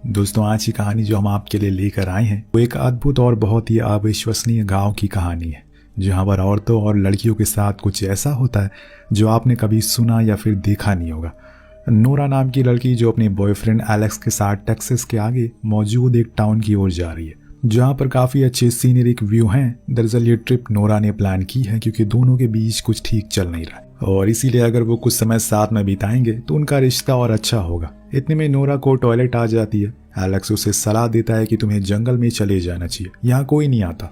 दोस्तों, आज की कहानी जो हम आपके लिए लेकर आए हैं वो एक अद्भुत और बहुत ही अविश्वसनीय गांव की कहानी है, जहां पर औरतों और लड़कियों के साथ कुछ ऐसा होता है जो आपने कभी सुना या फिर देखा नहीं होगा। नोरा नाम की लड़की जो अपने बॉयफ्रेंड एलेक्स के साथ टेक्सास के आगे मौजूद एक टाउन की ओर जा रही है, जहां पर काफी अच्छे सीनरिक व्यू हैं। दरअसल ये ट्रिप नोरा ने प्लान की है क्योंकि दोनों के बीच कुछ ठीक चल नहीं रहा है और इसीलिए अगर वो कुछ समय साथ में बिताएंगे तो उनका रिश्ता और अच्छा होगा। इतने में नोरा को टॉयलेट आ जाती है। एलेक्स उसे सलाह देता है कि तुम्हें जंगल में चले जाना चाहिए, यहाँ कोई नहीं आता।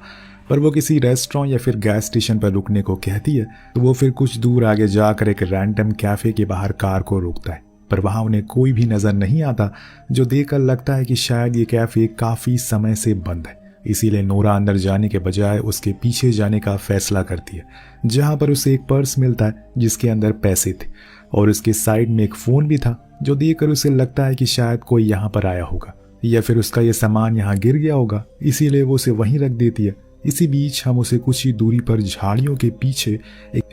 पर वो किसी रेस्टोरेंट या फिर गैस स्टेशन पर रुकने को कहती है तो वो फिर कुछ दूर आगे जाकर एक रैंडम कैफे के बाहर कार को रोकता है, पर वहां उन्हें कोई भी नजर नहीं आता, जो देखकर लगता है कि शायद ये कैफे काफी समय से बंद है। इसीलिए नोरा अंदर जाने के बजाय उसके पीछे जाने का फैसला करती है, जहां पर उसे एक पर्स मिलता है जिसके अंदर पैसे थे और उसके साइड में एक फोन भी था, जो देखकर उसे लगता है कि शायद कोई यहाँ पर आया होगा या फिर उसका ये सामान यहाँ गिर गया होगा, इसीलिए वो उसे वहीं रख देती है। इसी बीच हम उसे कुछ ही दूरी पर झाड़ियों के पीछे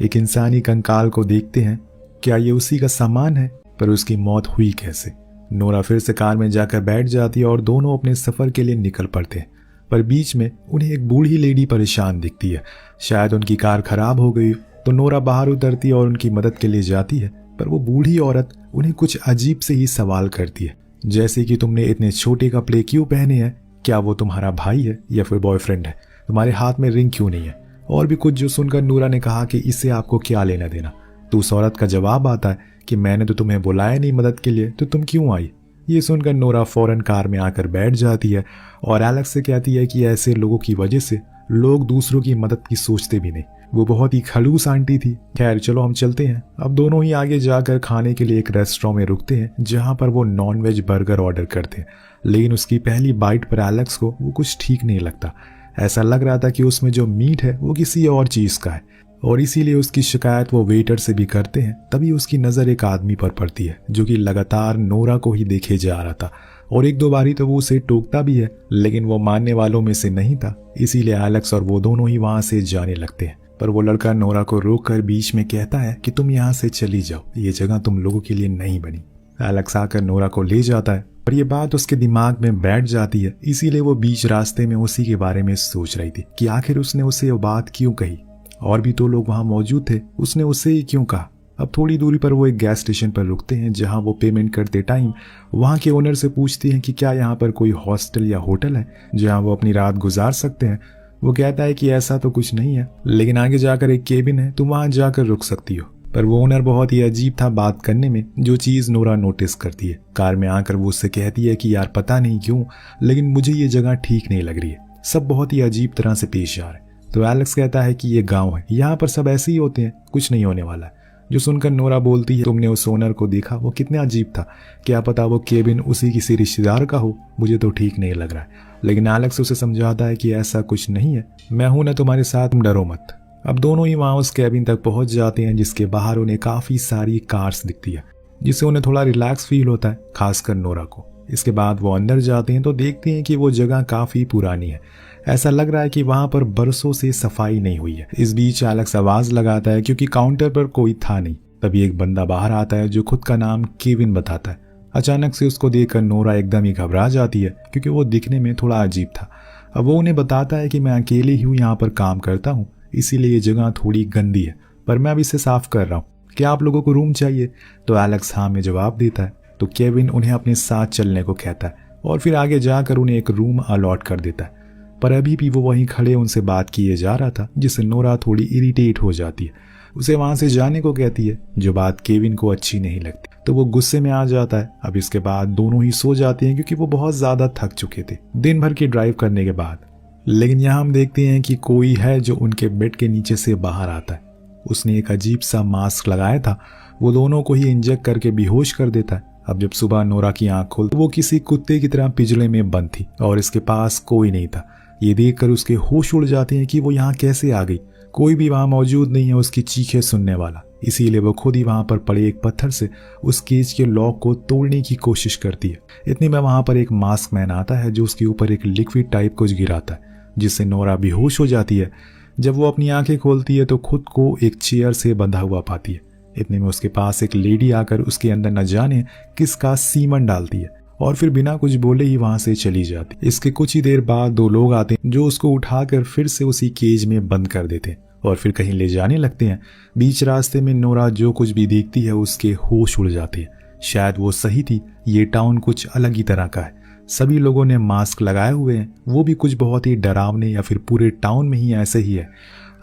एक इंसानी कंकाल को देखते हैं। क्या ये उसी का सामान है? पर उसकी मौत हुई कैसे? नोरा फिर से कार में जाकर बैठ जाती है और दोनों अपने सफर के लिए निकल पड़ते हैं। पर बीच में उन्हें एक बूढ़ी लेडी परेशान दिखती है, शायद उनकी कार खराब हो गई। तो नोरा बाहर उतरती है और उनकी मदद के लिए जाती है, पर वो बूढ़ी औरत उन्हें कुछ अजीब से ही सवाल करती है, जैसे कि तुमने इतने छोटे कपड़े क्यों पहने हैं? क्या वो तुम्हारा भाई है या फिर बॉयफ्रेंड है? तुम्हारे हाथ में रिंग क्यों नहीं है? और भी कुछ, जो सुनकर नोरा ने कहा कि इससे आपको क्या लेना देना। तो उस औरत का जवाब आता है कि मैंने तो तुम्हें बुलाया नहीं मदद के लिए, तो तुम क्यों आई? ये सुनकर नोरा फौरन कार में आकर बैठ जाती है और एलेक्स से कहती है कि ऐसे लोगों की वजह से लोग दूसरों की मदद की सोचते भी नहीं। वो बहुत ही खड़ूस आंटी थी। खैर चलो हम चलते हैं। अब दोनों ही आगे जाकर खाने के लिए एक रेस्टोरेंट में रुकते हैं, जहां पर वो नॉनवेज बर्गर ऑर्डर करते हैं। लेकिन उसकी पहली बाइट पर एलेक्स को वो कुछ ठीक नहीं लगता। ऐसा लग रहा था कि उसमें जो मीट है वो किसी और चीज का है और इसीलिए उसकी शिकायत वो वेटर से भी करते हैं। तभी उसकी नज़र एक आदमी पर पड़ती है जो कि लगातार नोरा को ही देखे जा रहा था और एक दो बारी तो वो उसे टोकता भी है, लेकिन वो मानने वालों में से नहीं था। इसीलिए एलेक्स और वो दोनों ही वहां से जाने लगते हैं। पर वो लड़का नोरा को रोककर बीच में कहता है कि तुम यहाँ से चली जाओ, ये जगह तुम लोगों के लिए नहीं बनी। एलेक्स आकर नोरा को ले जाता है, पर यह बात उसके दिमाग में बैठ जाती है। इसीलिए वो बीच रास्ते में उसी के बारे में सोच रही थी कि आखिर उसने उसे ये बात क्यों कही। और भी तो लोग वहां मौजूद थे, उसने उससे ही क्यों कहा? अब थोड़ी दूरी पर वो एक गैस स्टेशन पर रुकते हैं, जहां वो पेमेंट करते टाइम वहां के ओनर से पूछती हैं कि क्या यहाँ पर कोई हॉस्टल या होटल है जहां वो अपनी रात गुजार सकते हैं। वो कहता है कि ऐसा तो कुछ नहीं है, लेकिन आगे जाकर एक केबिन है, तुम वहां जाकर रुक सकती हो। पर वो ओनर बहुत ही अजीब था बात करने में, जो चीज नोरा नोटिस करती है। कार में आकर वो उससे कहती है कि यार पता नहीं क्यों, लेकिन मुझे ये जगह ठीक नहीं लग रही है, सब बहुत ही अजीब तरह से पेश आ रहा है। तो एलेक्स कहता है कि ये गांव है, यहाँ पर सब ऐसे ही होते हैं, कुछ नहीं होने वाला है। जो सुनकर नोरा बोलती है, तुमने उस ओनर को देखा, वो कितना अजीब था, क्या पता वो केबिन उसी किसी रिश्तेदार का हो, मुझे तो ठीक नहीं लग रहा है। लेकिन एलेक्स उसे समझाता है कि ऐसा कुछ नहीं है, मैं हूं ना तुम्हारे साथ, तुम डरो मत। अब दोनों ही वहां उस केबिन तक पहुंच जाते हैं, जिसके बाहर उन्हें काफी सारी कार्स दिखती है, जिससे उन्हें थोड़ा रिलैक्स फील होता है, खासकर नोरा को। इसके बाद वो अंदर जाते हैं तो देखते हैं कि वो जगह काफी पुरानी है। ऐसा लग रहा है कि वहां पर बरसों से सफाई नहीं हुई है। इस बीच एलेक्स आवाज लगाता है क्योंकि काउंटर पर कोई था नहीं। तभी एक बंदा बाहर आता है जो खुद का नाम केविन बताता है। अचानक से उसको देखकर नोरा एकदम ही घबरा जाती है क्योंकि वो दिखने में थोड़ा अजीब था। अब वो उन्हें बताता है कि मैं अकेले ही यहाँ पर काम करता हूँ, इसीलिए ये जगह थोड़ी गंदी है, पर मैं अब इसे साफ कर रहा हूँ, क्या आप लोगों को रूम चाहिए? तो एलेक्स हाँ में जवाब देता है। तो केविन उन्हें अपने साथ चलने को कहता है और फिर आगे जाकर उन्हें एक रूम अलॉट कर देता है। पर अभी भी वो वहीं खड़े उनसे बात किए जा रहा था, जिससे नोरा थोड़ी इरिटेट हो जाती है। उसे वहां से जाने को कहती है, जो बात केविन को अच्छी नहीं लगती, तो वो गुस्से में आ जाता है। अब इसके बाद दोनों ही सो जाते हैं क्योंकि वो बहुत ज्यादा थक चुके थे दिन भर की ड्राइव करने के बाद। लेकिन यहाँ हम देखते हैं कि कोई है जो उनके बेड के नीचे से बाहर आता है। उसने एक अजीब सा मास्क लगाया था, वो दोनों को ही इंजेक्ट करके बेहोश कर देता है। अब जब सुबह नोरा की आंख खुलती, वो किसी कुत्ते की तरह पिंजरे में बंद थी और इसके पास कोई नहीं था। ये देखकर उसके होश उड़ जाते हैं कि वो यहाँ कैसे आ गई। कोई भी वहां मौजूद नहीं है उसकी चीखें सुनने वाला। इसीलिए वो खुद ही वहां पर पड़े एक पत्थर से उस केज के लॉक को तोड़ने की कोशिश करती है। इतने में वहां पर एक मास्क मैन आता है जो उसके ऊपर एक लिक्विड टाइप कुछ गिराता है, जिससे नोरा बेहोश हो जाती है। जब वो अपनी आंखें खोलती है तो खुद को एक चेयर से बंधा हुआ पाती है। इतने में उसके पास एक लेडी आकर उसके अंदर न जाने किसका सीमन डालती है और फिर बिना कुछ बोले ही वहां से चली जाती। इसके कुछ ही देर बाद 2 लोग आते हैं जो उसको उठाकर फिर से उसी केज में बंद कर देते हैं और फिर कहीं ले जाने लगते हैं। बीच रास्ते में नोरा जो कुछ भी देखती है उसके होश उड़ जाते हैं। शायद वो सही थी, ये टाउन कुछ अलग ही तरह का है। सभी लोगों ने मास्क लगाए हुए हैं, वो भी कुछ बहुत ही डरावने, या फिर पूरे टाउन में ही ऐसे ही है।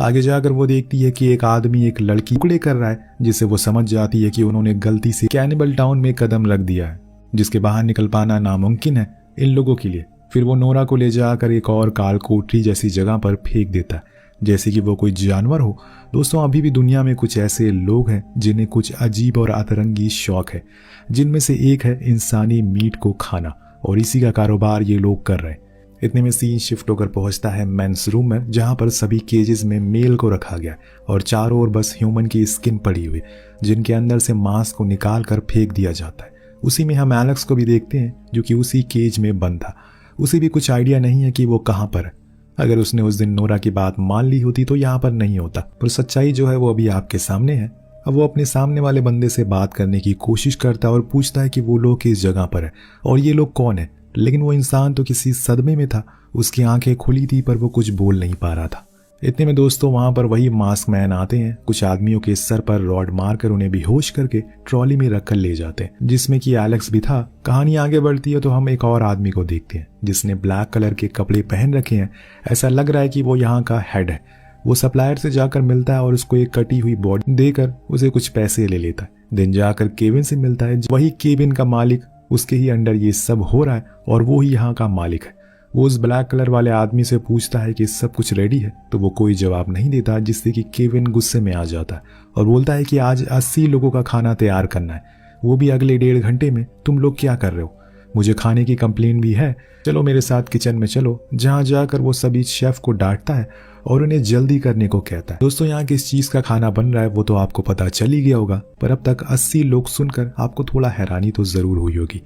आगे जाकर वो देखती है कि एक आदमी एक लड़की टुकड़े कर रहा है, जिससे वो समझ जाती है कि उन्होंने गलती से कैनिबल टाउन में कदम रख दिया है, जिसके बाहर निकल पाना नामुमकिन है इन लोगों के लिए। फिर वो नोरा को ले जाकर एक और काल कोठरी जैसी जगह पर फेंक देता है, जैसे कि वो कोई जानवर हो। दोस्तों, अभी भी दुनिया में कुछ ऐसे लोग हैं जिन्हें कुछ अजीब और अतरंगी शौक है, जिनमें से एक है इंसानी मीट को खाना, और इसी का कारोबार ये लोग कर रहे हैं। इतने में सीन शिफ्ट होकर पहुंचता है मेंस रूम में, जहां पर सभी केजेस में मेल को रखा गया और चारों ओर बस ह्यूमन की स्किन पड़ी हुई, जिनके अंदर से मांस को निकाल कर फेंक दिया जाता है। उसी में हम एलेक्स को भी देखते हैं, जो कि उसी केज में बंद था। उसे भी कुछ आइडिया नहीं है कि वो कहाँ पर है। अगर उसने उस दिन नोरा की बात मान ली होती तो यहाँ पर नहीं होता, पर सच्चाई जो है वो अभी आपके सामने है। अब वो अपने सामने वाले बंदे से बात करने की कोशिश करता है और पूछता है कि वो लोग किस जगह पर है और ये लोग कौन है। लेकिन वो इंसान तो किसी सदमे में था, उसकी आंखें खुली थी पर वो कुछ बोल नहीं पा रहा था। इतने में दोस्तों वहां पर वही मास्क मैन आते हैं। कुछ आदमियों के सर पर रॉड मारकर उन्हें बेहोश करके ट्रॉली में रखकर ले जाते हैं, जिसमें कि एलेक्स भी था। कहानी आगे बढ़ती है तो हम एक और आदमी को देखते हैं जिसने ब्लैक कलर के कपड़े पहन रखे हैं। ऐसा लग रहा है कि वो यहाँ का हेड है। वो सप्लायर से जाकर मिलता है और उसको एक कटी हुई बॉडी देकर उसे कुछ पैसे ले लेता है। दिन जाकर केविन से मिलता है, वही केविन का मालिक, उसके ही अंडर ये सब हो रहा है और वो ही यहाँ का मालिक है। वो उस ब्लैक कलर वाले आदमी से पूछता है कि सब कुछ रेडी है, तो वो कोई जवाब नहीं देता, जिससे कि केविन गुस्से में आ जाता है और बोलता है कि आज 80 लोगों का खाना तैयार करना है, वो भी अगले 1.5 घंटे में। तुम लोग क्या कर रहे हो? मुझे खाने की कंप्लेन भी है, चलो मेरे साथ किचन में चलो। जहाँ जाकर वो सभी शेफ को डांटता है और उन्हें जल्दी करने को कहता है। दोस्तों, यहाँ किस चीज का खाना बन रहा है वो तो आपको पता चल ही गया होगा, पर अब तक 80 लोग सुनकर आपको थोड़ा हैरानी तो जरूर हुई होगी।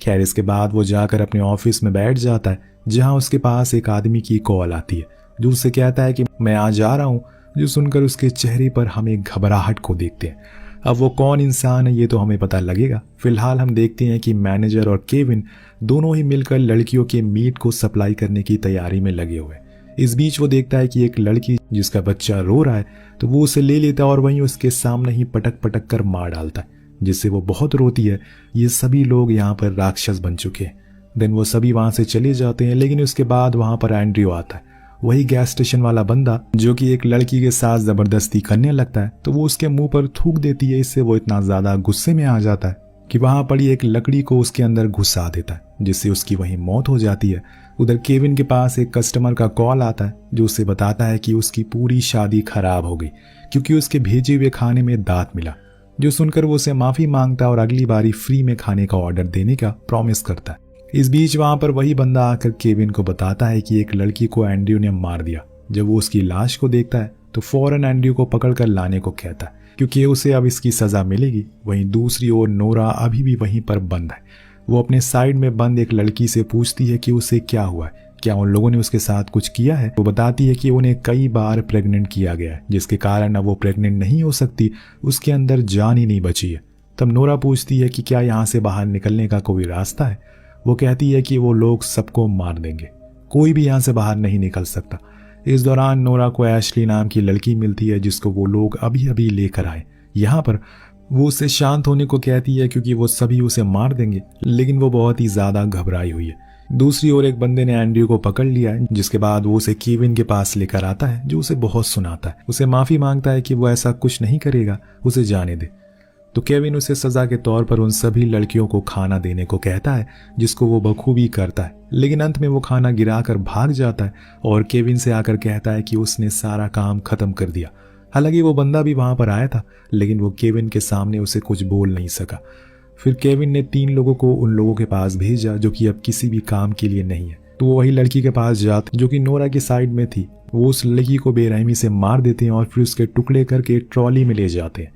खैर, इसके बाद वो जाकर अपने ऑफिस में बैठ जाता है, जहाँ उसके पास एक आदमी की कॉल आती है जो उससे कहता है कि मैं आ जा रहा हूँ। जो सुनकर उसके चेहरे पर हम एक घबराहट को देखते हैं। अब वो कौन इंसान है ये तो हमें पता लगेगा। फिलहाल हम देखते हैं कि मैनेजर और केविन दोनों ही मिलकर लड़कियों के मीट को सप्लाई करने की तैयारी में लगे हुए। इस बीच वो देखता है कि एक लड़की जिसका बच्चा रो रहा है, तो वो उसे ले लेता है और वहीं उसके सामने ही पटक पटक कर मार डालता है, जिससे वो बहुत रोती है। ये सभी लोग यहाँ पर राक्षस बन चुके हैं। देन वो सभी वहां से चले जाते हैं, लेकिन उसके बाद वहां पर एंड्रयू आता है, वही गैस स्टेशन वाला बंदा जो कि एक लड़की के साथ जबरदस्ती करने लगता है। तो वो उसके मुंह पर थूक देती है। इससे वो इतना ज्यादा गुस्से में आ जाता है कि वहां पड़ी एक लकड़ी को उसके अंदर घुसा देता है, जिससे उसकी वहीं मौत हो जाती है। उधर केविन के पास एक कस्टमर का कॉल आता है जो उसे बताता है कि उसकी पूरी शादी खराब हो गई क्योंकि उसके भेजे हुए खाने में दांत मिला। जो सुनकर वो उसे माफी मांगता है और अगली बारी फ्री में खाने का ऑर्डर देने का प्रॉमिस करता है। इस बीच वहां पर वही बंदा आकर केविन को बताता है कि एक लड़की को एंड्रयू ने मार दिया। जब वो उसकी लाश को देखता है तो फौरन एंड्रयू को पकड़कर लाने को कहता है, क्योंकि उसे अब इसकी सजा मिलेगी। वहीं दूसरी ओर नोरा अभी भी वहीं पर बंद है। वो अपने साइड में बंद एक लड़की से पूछती है कि उसे क्या हुआ है, क्या उन लोगों ने उसके साथ कुछ किया है। वो बताती है कि उन्हें कई बार प्रेग्नेंट किया गया है, जिसके कारण अब वो प्रेग्नेंट नहीं हो सकती, उसके अंदर जान ही नहीं बची है। तब नोरा पूछती है कि क्या यहाँ से बाहर निकलने का कोई रास्ता है। वो कहती है कि वो लोग सबको मार देंगे, कोई भी यहाँ से बाहर नहीं निकल सकता। इस दौरान नोरा को एशली नाम की लड़की मिलती है, जिसको वो लोग अभी अभी लेकर आए। यहाँ पर वो उससे शांत होने को कहती है क्योंकि वो सभी उसे मार देंगे, लेकिन वो बहुत ही ज्यादा घबराई हुई है। दूसरी ओर एक बंदे ने एंड्रयू को पकड़ लिया है, जिसके बाद वो उसे केविन के पास लेकर आता है, जो उसे बहुत सुनाता है। उसे माफी मांगता है कि वो ऐसा कुछ नहीं करेगा, उसे जाने दे। तो केविन उसे सजा के तौर पर उन सभी लड़कियों को खाना देने को कहता है, जिसको वो बखूबी करता है। लेकिन अंत में वो खाना गिराकर भाग जाता है और केविन से आकर कहता है कि उसने सारा काम खत्म कर दिया। हालांकि वो बंदा भी वहां पर आया था, लेकिन वो केविन के सामने उसे कुछ बोल नहीं सका। फिर केविन ने 3 लोगों को उन लोगों के पास भेजा जो कि अब किसी भी काम के लिए नहीं है। तो वो वही लड़की के पास जाते जो कि नोरा की साइड में थी। वो उस लड़की को बेरहमी से मार देते हैं और फिर उसके टुकड़े करके ट्रॉली में ले जाते हैं।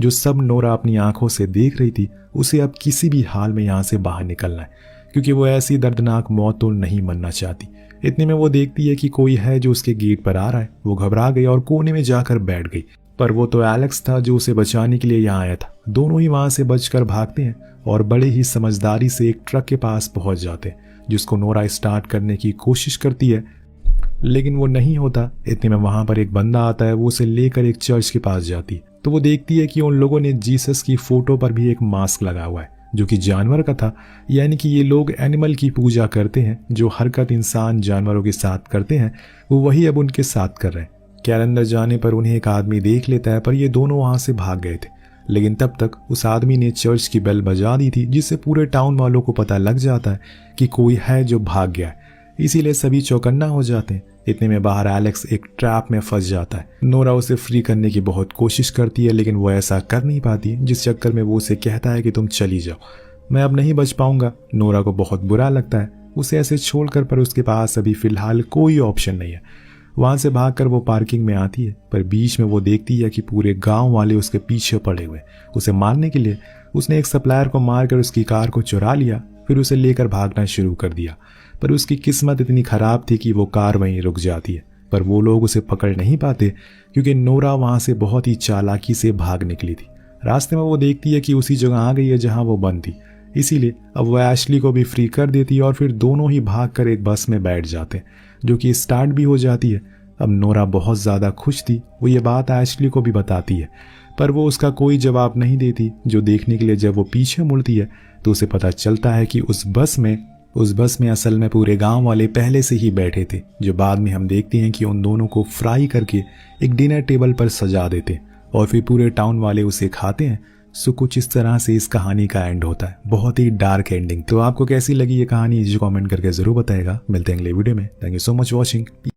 जो सब नोरा अपनी आंखों से देख रही थी, उसे अब किसी भी हाल में यहाँ से बाहर निकलना है, क्योंकि वो ऐसी दर्दनाक मौत तो नहीं मरना चाहती। इतने में वो देखती है कि कोई है जो उसके गेट पर आ रहा है। वो घबरा गई और कोने में जाकर बैठ गई, पर वो तो एलेक्स था जो उसे बचाने के लिए यहाँ आया था। दोनों ही वहां से बचकर भागते हैं और बड़े ही समझदारी से एक ट्रक के पास पहुंच जाते हैं, जिसको नोरा स्टार्ट करने की कोशिश करती है, लेकिन वो नहीं होता। इतने में वहां पर एक बंदा आता है। वो उसे लेकर एक चर्च के पास जाती है तो वो देखती है कि उन लोगों ने जीसस की फोटो पर भी एक मास्क लगा हुआ है जो कि जानवर का था। यानी कि ये लोग एनिमल की पूजा करते हैं। जो हरकत इंसान जानवरों के साथ करते हैं वो वही अब उनके साथ कर रहे हैं। कैलेंडर जाने पर उन्हें एक आदमी देख लेता है, पर ये दोनों वहां से भाग गए थे। लेकिन तब तक उस आदमी ने चर्च की बेल बजा दी थी, जिससे पूरे टाउन वालों को पता लग जाता है कि कोई है जो भाग गया है। इसीलिए सभी चौकन्ना हो जाते हैं। इतने में बाहर एलेक्स एक ट्रैप में फंस जाता है। नोरा उसे फ्री करने की बहुत कोशिश करती है, लेकिन वो ऐसा कर नहीं पाती, जिस चक्कर में वो उसे कहता है कि तुम चली जाओ, मैं अब नहीं बच पाऊंगा। नोरा को बहुत बुरा लगता है उसे ऐसे छोड़कर, पर उसके पास अभी फिलहाल कोई ऑप्शन नहीं है। वहां से भागकर वो पार्किंग में आती है, पर बीच में वो देखती है कि पूरे गांव वाले उसके पीछे पड़े हुए उसे मारने के लिए। उसने एक सप्लायर को मारकर उसकी कार को चुरा लिया, फिर उसे लेकर भागना शुरू कर दिया। पर उसकी किस्मत इतनी खराब थी कि वो कार वहीं रुक जाती है, पर वो लोग उसे पकड़ नहीं पाते क्योंकि नोरा वहां से बहुत ही चालाकी से भाग निकली थी। रास्ते में वो देखती है कि उसी जगह आ गई है जहां वो बंद थी, इसीलिए अब वो एशली को भी फ्री कर देती है और फिर दोनों ही भागकर एक बस में बैठ जाते हैं जो कि स्टार्ट भी हो जाती है। अब नोरा बहुत ज़्यादा खुश थी। वो ये बात एशली को भी बताती है, पर वो उसका कोई जवाब नहीं देती। जो देखने के लिए जब वो पीछे मुड़ती है तो उसे पता चलता है कि उस बस में असल में पूरे गांव वाले पहले से ही बैठे थे, जो बाद में हम देखते हैं कि उन दोनों को फ्राई करके एक डिनर टेबल पर सजा देते और फिर पूरे टाउन वाले उसे खाते हैं। सो कुछ इस तरह से इस कहानी का एंड होता है। बहुत ही डार्क एंडिंग। तो आपको कैसी लगी ये कहानी, जो कमेंट करके जरूर बताएगा। मिलते हैं अगले वीडियो में। Thank you so much watching.